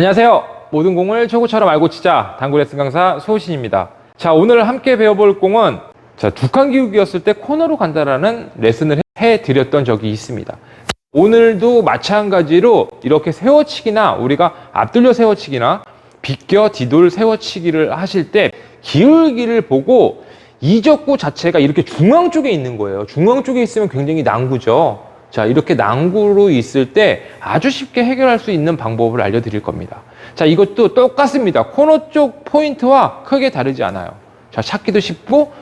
안녕하세요. 모든 공을 초구처럼 알고 치자 당구 레슨 강사 소신입니다. 자, 오늘 함께 배워볼 공은 두 칸 기울기였을 때 코너로 간다라는 레슨을 해드렸던 적이 있습니다. 오늘도 마찬가지로 이렇게 세워치기나 우리가 앞돌려 세워치기나 비껴 뒤돌 세워치기를 하실 때 기울기를 보고 이적구 자체가 이렇게 중앙 쪽에 있는 거예요. 중앙 쪽에 있으면 굉장히 난구죠. 자, 이렇게 난구로 있을 때 아주 쉽게 해결할 수 있는 방법을 알려드릴 겁니다. 자, 이것도 똑같습니다. 코너 쪽 포인트와 크게 다르지 않아요. 자, 찾기도 쉽고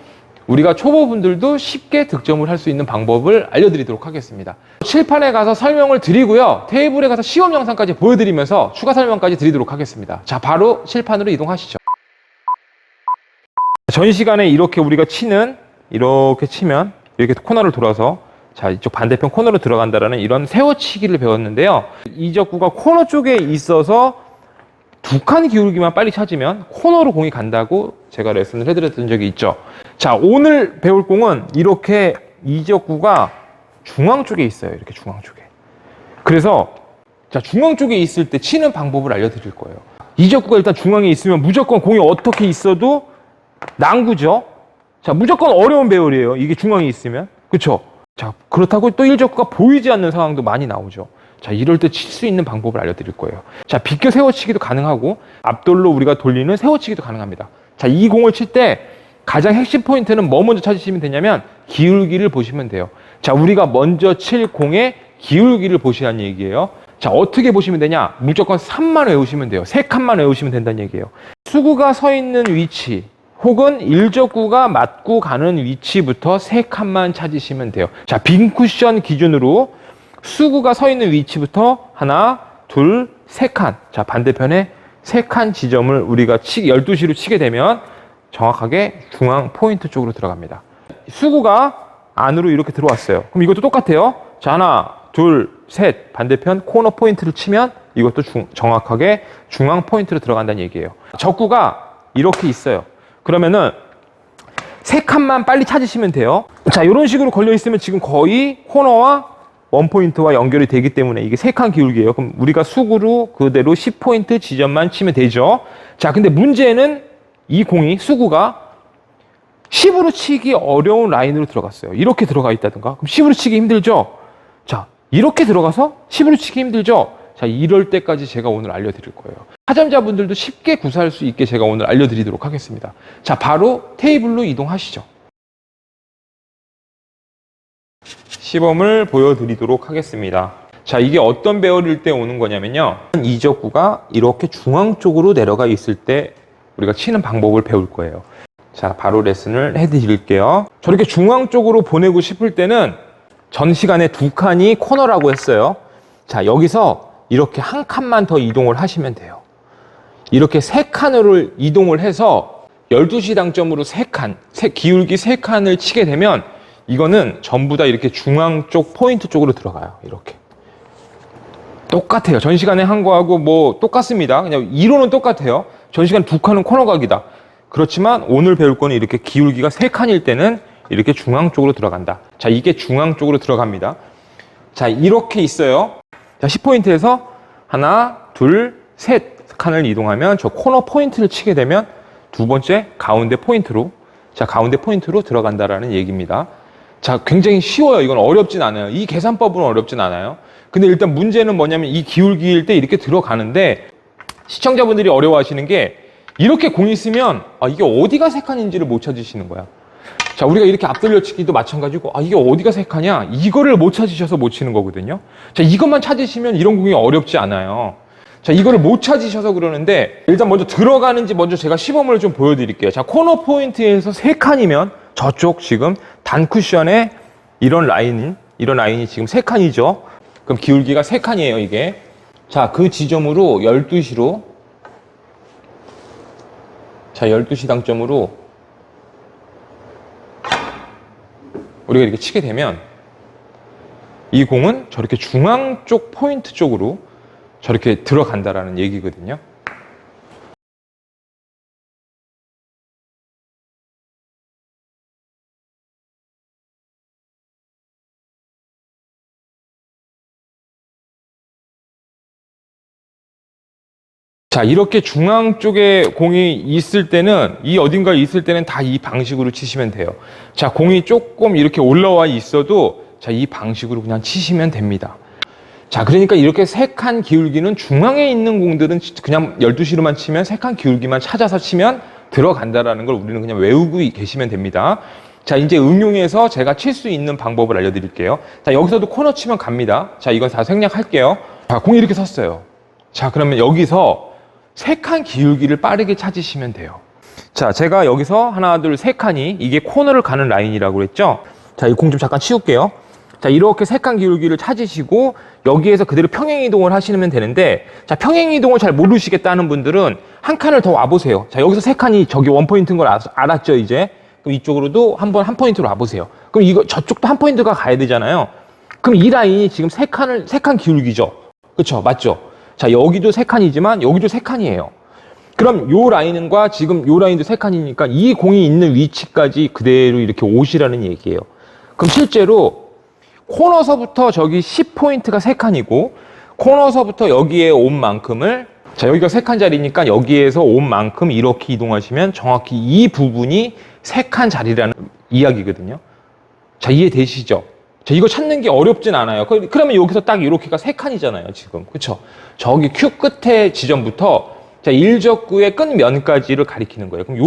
우리가 초보분들도 쉽게 득점을 할 수 있는 방법을 알려드리도록 하겠습니다. 칠판에 가서 설명을 드리고요. 테이블에 가서 시험 영상까지 보여드리면서 추가 설명까지 드리도록 하겠습니다. 자, 바로 칠판으로 이동하시죠. 전 시간에 이렇게 우리가 이렇게 치면 이렇게 코너를 돌아서 자, 이쪽 반대편 코너로 들어간다라는 이런 세워치기를 배웠는데요. 이적구가 코너 쪽에 있어서 두 칸 기울기만 빨리 찾으면 코너로 공이 간다고 제가 레슨을 해드렸던 적이 있죠. 자, 오늘 배울 공은 이렇게 이적구가 중앙 쪽에 있어요. 이렇게 중앙 쪽에. 그래서 자, 중앙 쪽에 있을 때 치는 방법을 알려드릴 거예요. 이적구가 일단 중앙에 있으면 무조건 공이 어떻게 있어도 난구죠. 자, 무조건 어려운 배열이에요. 이게 중앙에 있으면. 그렇죠? 자, 그렇다고 또 일적구가 보이지 않는 상황도 많이 나오죠. 자, 이럴 때 칠 수 있는 방법을 알려드릴 거예요. 자, 비껴 세워치기도 가능하고 앞돌로 우리가 돌리는 세워치기도 가능합니다. 자, 이 공을 칠 때 가장 핵심 포인트는 뭐 먼저 찾으시면 되냐면 기울기를 보시면 돼요. 자, 우리가 먼저 칠 공의 기울기를 보시라는 얘기예요. 자, 어떻게 보시면 되냐? 무조건 3만 외우시면 돼요. 3칸만 외우시면 된다는 얘기예요. 수구가 서 있는 위치 혹은 일적구가 맞고 가는 위치부터 3칸만 찾으시면 돼요. 자, 빈 쿠션 기준으로 수구가 서 있는 위치부터 하나, 둘, 3칸. 자, 반대편에 3칸 지점을 우리가 12시로 치게 되면 정확하게 중앙 포인트 쪽으로 들어갑니다. 수구가 안으로 이렇게 들어왔어요. 그럼 이것도 똑같아요. 자, 하나, 둘, 셋. 반대편 코너 포인트를 치면 이것도 정확하게 중앙 포인트로 들어간다는 얘기예요. 적구가 이렇게 있어요. 그러면은 3칸만 빨리 찾으시면 돼요. 자, 이런 식으로 걸려 있으면 지금 거의 코너와 원포인트와 연결이 되기 때문에 이게 3칸 기울기예요. 그럼 우리가 수구로 그대로 10포인트 지점만 치면 되죠. 자, 근데 문제는 이 공이 수구가 10으로 치기 어려운 라인으로 들어갔어요. 이렇게 들어가 있다든가. 그럼 10으로 치기 힘들죠? 자, 이렇게 들어가서 10으로 치기 힘들죠? 자, 이럴 때까지 제가 오늘 알려드릴 거예요. 타점자분들도 쉽게 구사할 수 있게 제가 오늘 알려드리도록 하겠습니다. 자, 바로 테이블로 이동하시죠. 시범을 보여드리도록 하겠습니다. 자, 이게 어떤 배열일 때 오는 거냐면요. 이적구가 이렇게 중앙 쪽으로 내려가 있을 때 우리가 치는 방법을 배울 거예요. 자, 바로 레슨을 해드릴게요. 저렇게 중앙 쪽으로 보내고 싶을 때는 전 시간에 2칸이 코너라고 했어요. 자, 여기서 이렇게 한 칸만 더 이동을 하시면 돼요. 이렇게 3칸으로 이동을 해서 12시 당점으로 3칸, 기울기 3칸을 치게 되면 이거는 전부 다 이렇게 중앙 쪽 포인트 쪽으로 들어가요. 이렇게. 똑같아요. 전 시간에 한 거하고 뭐 똑같습니다. 그냥 이론은 똑같아요. 전 시간 2칸은 코너 각이다. 그렇지만 오늘 배울 거는 이렇게 기울기가 3칸일 때는 이렇게 중앙 쪽으로 들어간다. 자, 이게 중앙 쪽으로 들어갑니다. 자, 이렇게 있어요. 자, 10포인트에서 하나, 둘, 셋 칸을 이동하면 저 코너 포인트를 치게 되면 두 번째 가운데 포인트로, 자, 가운데 포인트로 들어간다라는 얘기입니다. 자, 굉장히 쉬워요. 이건 어렵진 않아요. 이 계산법은 어렵진 않아요. 근데 일단 문제는 뭐냐면 이 기울기일 때 이렇게 들어가는데 시청자분들이 어려워하시는 게 이렇게 공이 있으면 이게 어디가 3칸인지를 못 찾으시는 거야. 자, 우리가 이렇게 앞돌려치기도 마찬가지고 이게 어디가 3칸이야? 이거를 못 찾으셔서 못 치는 거거든요. 자, 이것만 찾으시면 이런 공이 어렵지 않아요. 자, 이거를 못 찾으셔서 그러는데 일단 먼저 들어가는지 먼저 제가 시범을 좀 보여드릴게요. 자, 코너 포인트에서 3칸이면 저쪽 지금 단 쿠션에 이런 라인이 지금 3칸이죠. 그럼 기울기가 3칸이에요, 이게. 자, 그 지점으로 12시로 자, 12시 당점으로 우리가 이렇게 치게 되면 이 공은 저렇게 중앙 쪽 포인트 쪽으로 저렇게 들어간다라는 얘기거든요. 자, 이렇게 중앙 쪽에 공이 있을 때는, 이 어딘가에 있을 때는 다 이 방식으로 치시면 돼요. 자, 공이 조금 이렇게 올라와 있어도 자, 이 방식으로 그냥 치시면 됩니다. 자, 그러니까 이렇게 세 칸 기울기는 중앙에 있는 공들은 그냥 12시로만 치면 세 칸 기울기만 찾아서 치면 들어간다라는 걸 우리는 그냥 외우고 계시면 됩니다. 자, 이제 응용해서 제가 칠 수 있는 방법을 알려드릴게요. 자, 여기서도 코너 치면 갑니다. 자, 이건 다 생략할게요. 자, 공이 이렇게 섰어요. 자, 그러면 여기서 세 칸 기울기를 빠르게 찾으시면 돼요. 자, 제가 여기서 하나, 둘, 세 칸이 이게 코너를 가는 라인이라고 그랬죠? 자, 이 공 좀 잠깐 치울게요. 자, 이렇게 세 칸 기울기를 찾으시고 여기에서 그대로 평행 이동을 하시면 되는데, 자, 평행 이동을 잘 모르시겠다는 분들은 한 칸을 더 와보세요. 자, 여기서 세 칸이 저기 원 포인트인 걸 알았죠, 이제? 그럼 이쪽으로도 한번 한 포인트로 와보세요. 그럼 이거 저쪽도 한 포인트가 가야 되잖아요. 그럼 이 라인이 지금 세 칸 기울기죠. 그쵸? 맞죠? 자, 여기도 세 칸이지만 여기도 세 칸이에요. 그럼 요 라인과 지금 요 라인도 세 칸이니까 이 공이 있는 위치까지 그대로 이렇게 오시라는 얘기예요. 그럼 실제로 코너서부터 저기 10포인트가 세 칸이고 코너서부터 여기에 온 만큼을, 자, 여기가 세 칸짜리니까 여기에서 온 만큼 이렇게 이동하시면 정확히 이 부분이 세 칸 자리라는 이야기거든요. 자, 이해되시죠? 자, 이거 찾는 게 어렵진 않아요. 그러면 여기서 딱 이렇게가 세 칸이잖아요, 지금. 그쵸? 저기 Q 끝에 지점부터 자, 1적구의 끝면까지를 가리키는 거예요. 그럼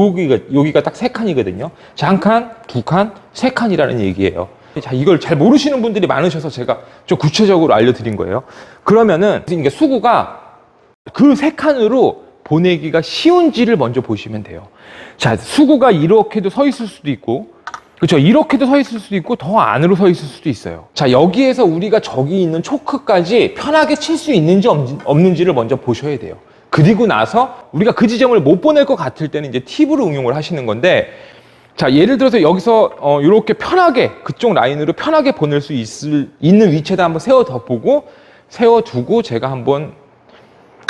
여기가 딱 세 칸이거든요. 자, 한 칸, 두 칸, 세 칸이라는 얘기예요. 자, 이걸 잘 모르시는 분들이 많으셔서 제가 좀 구체적으로 알려드린 거예요. 그러면은 이게 수구가 그 세 칸으로 보내기가 쉬운지를 먼저 보시면 돼요. 자, 수구가 이렇게도 서 있을 수도 있고, 그렇죠? 이렇게도 서 있을 수도 있고 더 안으로 서 있을 수도 있어요. 자, 여기에서 우리가 저기 있는 초크까지 편하게 칠 수 있는지 없는지를 먼저 보셔야 돼요. 그리고 나서 우리가 그 지점을 못 보낼 것 같을 때는 이제 팁으로 응용을 하시는 건데, 자, 예를 들어서 여기서 이렇게 편하게 그쪽 라인으로 편하게 보낼 수 있는 위치에다 한번 세워두고 제가 한번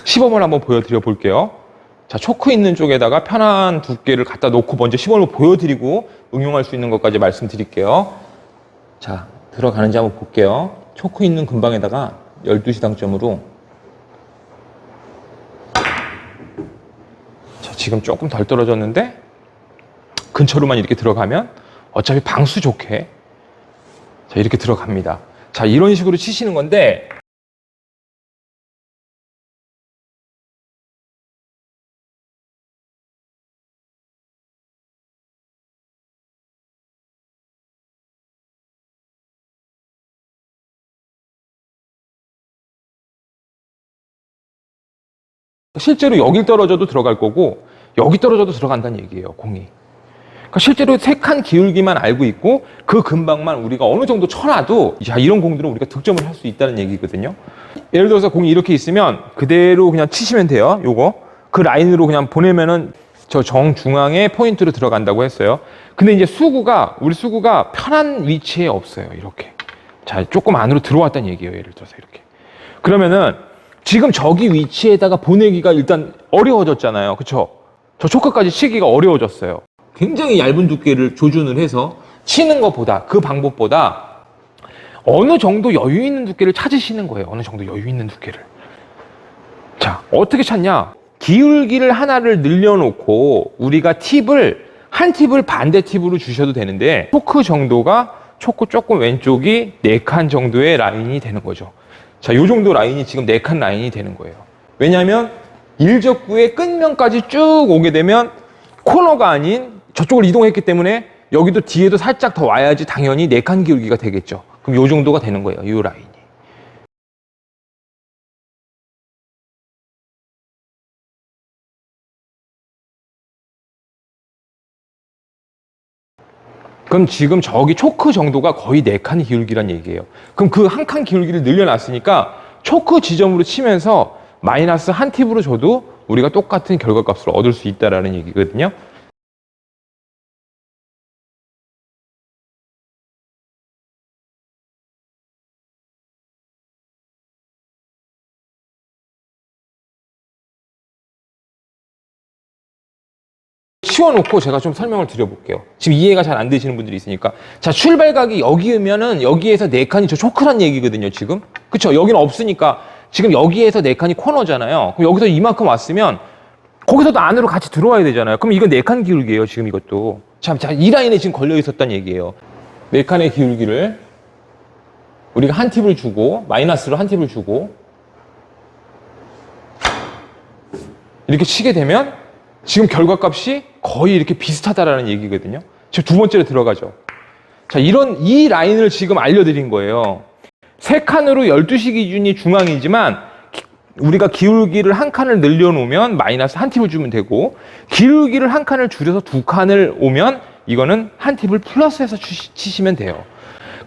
시범을 한번 보여드려 볼게요. 자, 초크 있는 쪽에다가 편한 두께를 갖다 놓고 먼저 시범을 보여드리고 응용할 수 있는 것까지 말씀드릴게요. 자, 들어가는지 한번 볼게요. 초크 있는 근방에다가 12시 당점으로. 자, 지금 조금 덜 떨어졌는데 근처로만 이렇게 들어가면 어차피 방수 좋게 자, 이렇게 들어갑니다. 자, 이런 식으로 치시는 건데, 실제로 여길 떨어져도 들어갈 거고 여기 떨어져도 들어간다는 얘기예요, 공이. 그러니까 실제로 세 칸 기울기만 알고 있고 그 근방만 우리가 어느 정도 쳐놔도, 자, 이런 공들은 우리가 득점을 할 수 있다는 얘기거든요. 예를 들어서 공이 이렇게 있으면 그대로 그냥 치시면 돼요. 요거 그 라인으로 그냥 보내면은 저 정중앙에 포인트로 들어간다고 했어요. 근데 이제 우리 수구가 편한 위치에 없어요. 이렇게. 자, 조금 안으로 들어왔다는 얘기예요. 예를 들어서 이렇게. 그러면은 지금 저기 위치에다가 보내기가 일단 어려워졌잖아요. 그쵸? 저 초크까지 치기가 어려워졌어요. 굉장히 얇은 두께를 조준을 해서 치는 것보다, 그 방법보다 어느 정도 여유 있는 두께를 찾으시는 거예요. 어느 정도 여유 있는 두께를. 자, 어떻게 찾냐? 기울기를 하나를 늘려놓고 우리가 한 팁을 반대 팁으로 주셔도 되는데, 초크 조금 왼쪽이 4칸 정도의 라인이 되는 거죠. 자, 요 정도 라인이 지금 4칸 라인이 되는 거예요. 왜냐하면 1적구의 끝면까지 쭉 오게 되면 코너가 아닌 저쪽을 이동했기 때문에 여기도 뒤에도 살짝 더 와야지 당연히 4칸 기울기가 되겠죠. 그럼 요 정도가 되는 거예요, 이 라인이. 그럼 지금 저기 초크 정도가 거의 4칸 기울기란 얘기예요. 그럼 그 한 칸 기울기를 늘려놨으니까 초크 지점으로 치면서 마이너스 한 팁으로 줘도 우리가 똑같은 결과값을 얻을 수 있다는 얘기거든요. 치워놓고 제가 좀 설명을 드려볼게요. 지금 이해가 잘 안 되시는 분들이 있으니까. 자, 출발각이 여기면은 여기에서 4칸이 저 초크란 얘기거든요, 지금. 그쵸? 여기는 없으니까 지금 여기에서 4칸이 코너잖아요. 그럼 여기서 이만큼 왔으면 거기서도 안으로 같이 들어와야 되잖아요. 그럼 이건 4칸 기울기예요, 지금 이것도. 자, 이 라인에 지금 걸려 있었다는 얘기예요. 4칸의 기울기를 우리가 한 팁을 주고, 마이너스로 한 팁을 주고, 이렇게 치게 되면 지금 결과값이 거의 이렇게 비슷하다라는 얘기거든요. 지금 두 번째로 들어가죠. 자, 이 라인을 지금 알려드린 거예요. 3칸으로 12시 기준이 중앙이지만 우리가 기울기를 한 칸을 늘려놓으면 마이너스 한 팁을 주면 되고, 기울기를 한 칸을 줄여서 2칸을 오면 이거는 한 팁을 플러스해서 치시면 돼요.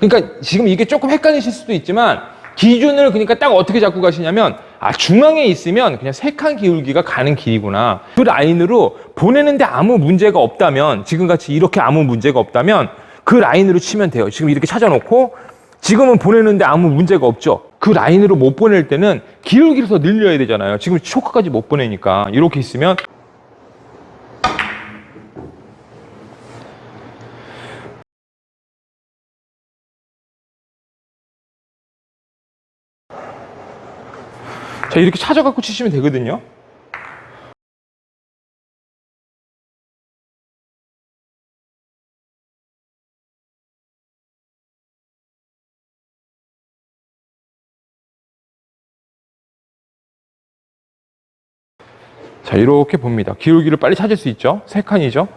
그러니까 지금 이게 조금 헷갈리실 수도 있지만 기준을 그러니까 딱 어떻게 잡고 가시냐면, 중앙에 있으면 그냥 3칸 기울기가 가는 길이구나. 그 라인으로 보내는데 아무 문제가 없다면, 지금같이 이렇게 아무 문제가 없다면 그 라인으로 치면 돼요. 지금 이렇게 찾아놓고 지금은 보내는데 아무 문제가 없죠. 그 라인으로 못 보낼 때는 기울기를 더 늘려야 되잖아요. 지금 초크까지 못 보내니까. 이렇게 있으면 자, 이렇게 찾아갖고 치시면 되거든요. 자, 이렇게 봅니다. 기울기를 빨리 찾을 수 있죠. 3칸이죠.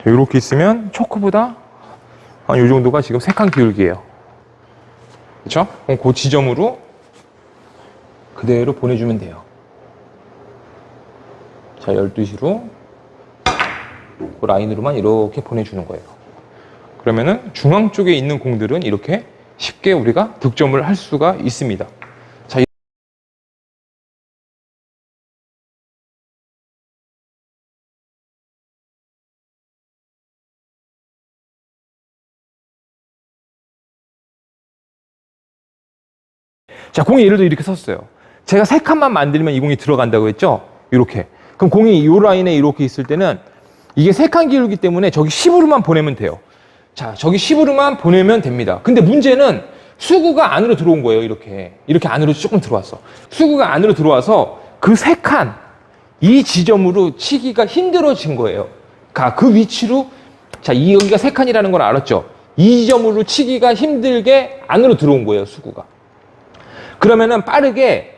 이렇게 있으면 초크보다 한 이 정도가 지금 3칸 기울기예요. 그렇죠? 그럼 그 지점으로 그대로 보내주면 돼요. 자, 12시로 그 라인으로만 이렇게 보내주는 거예요. 그러면은 중앙 쪽에 있는 공들은 이렇게 쉽게 우리가 득점을 할 수가 있습니다. 자, 공이 예를 들어 이렇게 섰어요. 제가 3칸만 만들면 이 공이 들어간다고 했죠? 이렇게. 그럼 공이 이 라인에 이렇게 있을 때는 이게 3칸 기울기 때문에 저기 10으로만 보내면 돼요. 자, 저기 10으로만 보내면 됩니다. 근데 문제는 수구가 안으로 들어온 거예요, 이렇게. 이렇게 안으로 조금 들어왔어. 수구가 안으로 들어와서 그 3칸, 이 지점으로 치기가 힘들어진 거예요. 그 위치로, 자, 여기가 3칸이라는 걸 알았죠? 이 지점으로 치기가 힘들게 안으로 들어온 거예요, 수구가. 그러면은 빠르게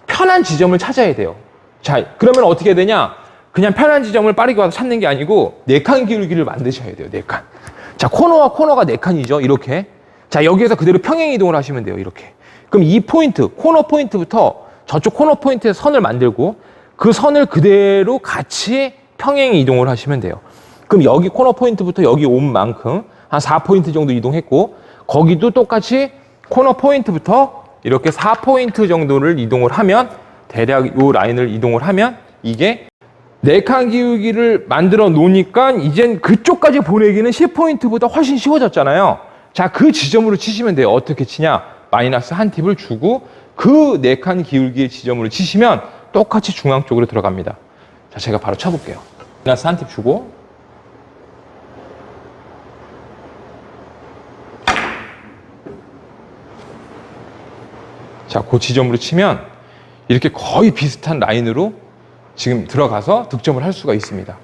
편한 지점을 찾아야 돼요. 자, 그러면 어떻게 해야 되냐? 그냥 편한 지점을 빠르게 와서 찾는 게 아니고 4칸 기울기를 만드셔야 돼요. 4칸. 자, 코너와 코너가 4칸이죠. 이렇게. 자, 여기에서 그대로 평행 이동을 하시면 돼요. 이렇게. 그럼 이 포인트, 코너 포인트부터 저쪽 코너 포인트에 선을 만들고 그 선을 그대로 같이 평행 이동을 하시면 돼요. 그럼 여기 코너 포인트부터 여기 온 만큼 한 4포인트 정도 이동했고, 거기도 똑같이 코너 포인트부터 이렇게 4포인트 정도를 이동을 하면, 대략 이 라인을 이동을 하면 이게 4칸 기울기를 만들어 놓으니까 이젠 그쪽까지 보내기는 10포인트보다 훨씬 쉬워졌잖아요. 자, 그 지점으로 치시면 돼요. 어떻게 치냐? 마이너스 한 팁을 주고 그 4칸 기울기의 지점으로 치시면 똑같이 중앙 쪽으로 들어갑니다. 자, 제가 바로 쳐볼게요. 마이너스 한 팁 주고, 자, 그 지점으로 치면 이렇게 거의 비슷한 라인으로 지금 들어가서 득점을 할 수가 있습니다.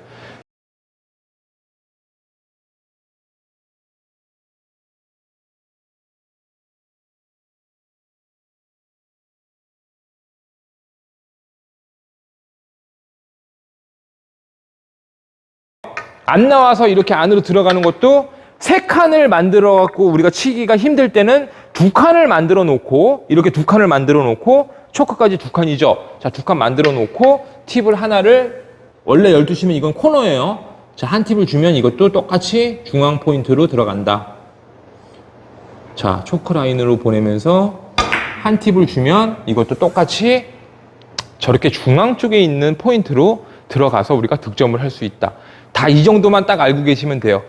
안 나와서 이렇게 안으로 들어가는 것도 3칸을 만들어 갖고 우리가 치기가 힘들 때는 2칸을 만들어 놓고, 이렇게 2칸을 만들어 놓고, 초크까지 2칸이죠. 자, 2칸 만들어 놓고 팁을 하나를, 원래 12시면 이건 코너예요. 자, 한 팁을 주면 이것도 똑같이 중앙 포인트로 들어간다. 자, 초크 라인으로 보내면서 한 팁을 주면 이것도 똑같이 저렇게 중앙 쪽에 있는 포인트로 들어가서 우리가 득점을 할 수 있다. 다 이 정도만 딱 알고 계시면 돼요.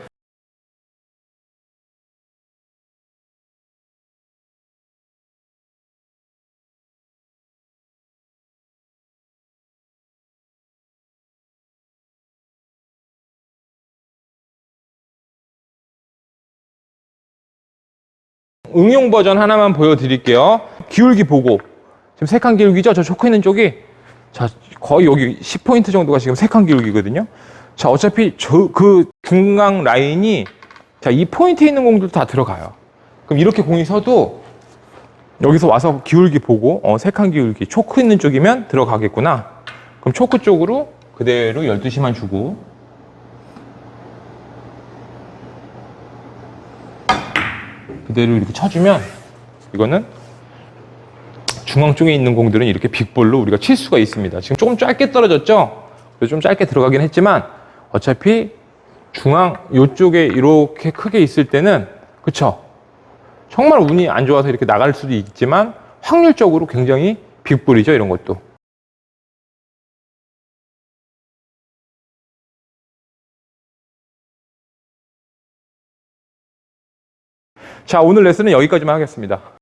응용 버전 하나만 보여드릴게요. 기울기 보고, 지금 3칸 기울기죠? 저 초크 있는 쪽이. 자, 거의 여기 10포인트 정도가 지금 3칸 기울기거든요. 자, 어차피 그 중앙 라인이, 자, 이 포인트에 있는 공들도 다 들어가요. 그럼 이렇게 공이 서도 여기서 와서 기울기 보고, 3칸 기울기, 초크 있는 쪽이면 들어가겠구나. 그럼 초크 쪽으로 그대로 12시만 주고, 그대로 이렇게 쳐주면, 이거는 중앙 쪽에 있는 공들은 이렇게 빅볼로 우리가 칠 수가 있습니다. 지금 조금 짧게 떨어졌죠? 그래서 좀 짧게 들어가긴 했지만, 어차피 중앙 요쪽에 이렇게 크게 있을 때는, 그쵸? 정말 운이 안 좋아서 이렇게 나갈 수도 있지만, 확률적으로 굉장히 빅볼이죠, 이런 것도. 자, 오늘 레슨은 여기까지만 하겠습니다.